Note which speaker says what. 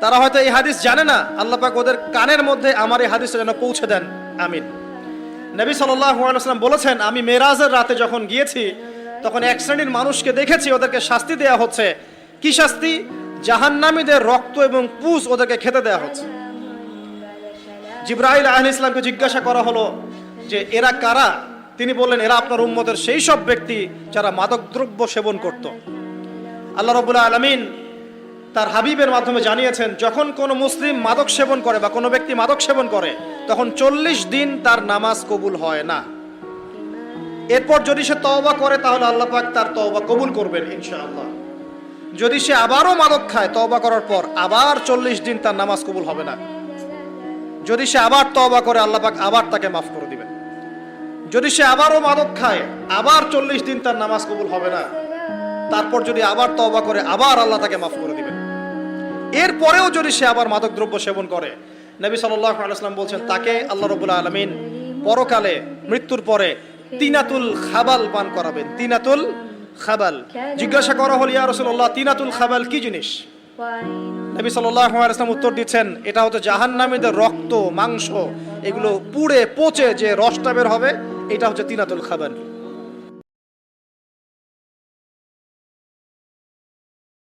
Speaker 1: তারা হয়তো এই হাদিস জানে না, আল্লাহ পাক ওদের কানের মধ্যে আমার এই হাদিসটা যেন পৌঁছে দেন, আমিন। নবী সাল্লাল্লাহু আলাইহি ওয়াসাল্লাম বলেছেন, আমি মেরাজের রাতে যখন গিয়েছি তখন এক শ্রেণীর মানুষকে দেখেছি, ওদেরকে শাস্তি দেয়া হচ্ছে। কি শাস্তি? জাহান্নামীদের রক্ত এবং পুঁজ ওদেরকে খেতে দেয়া হচ্ছে। জিবরাইল আলাইহিস সালামকে জিজ্ঞাসা করা হলো যে এরা কারা? তিনি বললেন, এরা আপনার উম্মতের সেই সব ব্যক্তি যারা মাদকদ্রব্য সেবন করত। আল্লাহ রাব্বুল আলামিন তার হাবিবের মাধ্যমে জানিয়েছেন, যখন কোনো মুসলিম মাদক সেবন করে বা কোনো ব্যক্তি মাদক সেবন করে তখন 40 দিন তার নামাজ কবুল হয় না। এরপর যদি সে তওবা করে তাহলে আল্লাহ পাক তার তওবা কবুল করবেন ইনশাআল্লাহ। যদি সে আবারও মাদক খায় তওবা করার পর, আবার 40 দিন তার নামাজ কবুল হবে না। যদি সে আবার তওবা করে আল্লাহ পাক আবার তাকে মাফ করে দিবেন। যদি সে আবারও মাদক খায় আবার 40 দিন তার নামাজ কবুল হবে না। তারপর যদি আবার তওবা করে আবার আল্লাহ তাকে মাফ করে দিবেন। এরপরেও যদি সে আবার মাদক দ্রব্য সেবন করে, নবী সাল্লাল্লাহু আলাইহি ওয়াসাল্লাম বলছেন তাকে আল্লাহ রাব্বুল আলামিন পরকালে মৃত্যুর পরে তিনাতুল খাবাল পান করাবেন। তিনাতুল খাবাল। জিজ্ঞাসা করা হল, ইয়া রাসূলুল্লাহ, তিনাতুল খাবাল কি জিনিস? নবী সাল্লাল্লাহু আলাইহি ওয়াসাল্লাম উত্তর দিচ্ছেন, এটা হচ্ছে জাহান্নামীদের রক্ত, মাংস, এগুলো পুড়ে পচে যে রসটা বের হবে, এটা হচ্ছে তিনাতুল খাবাল।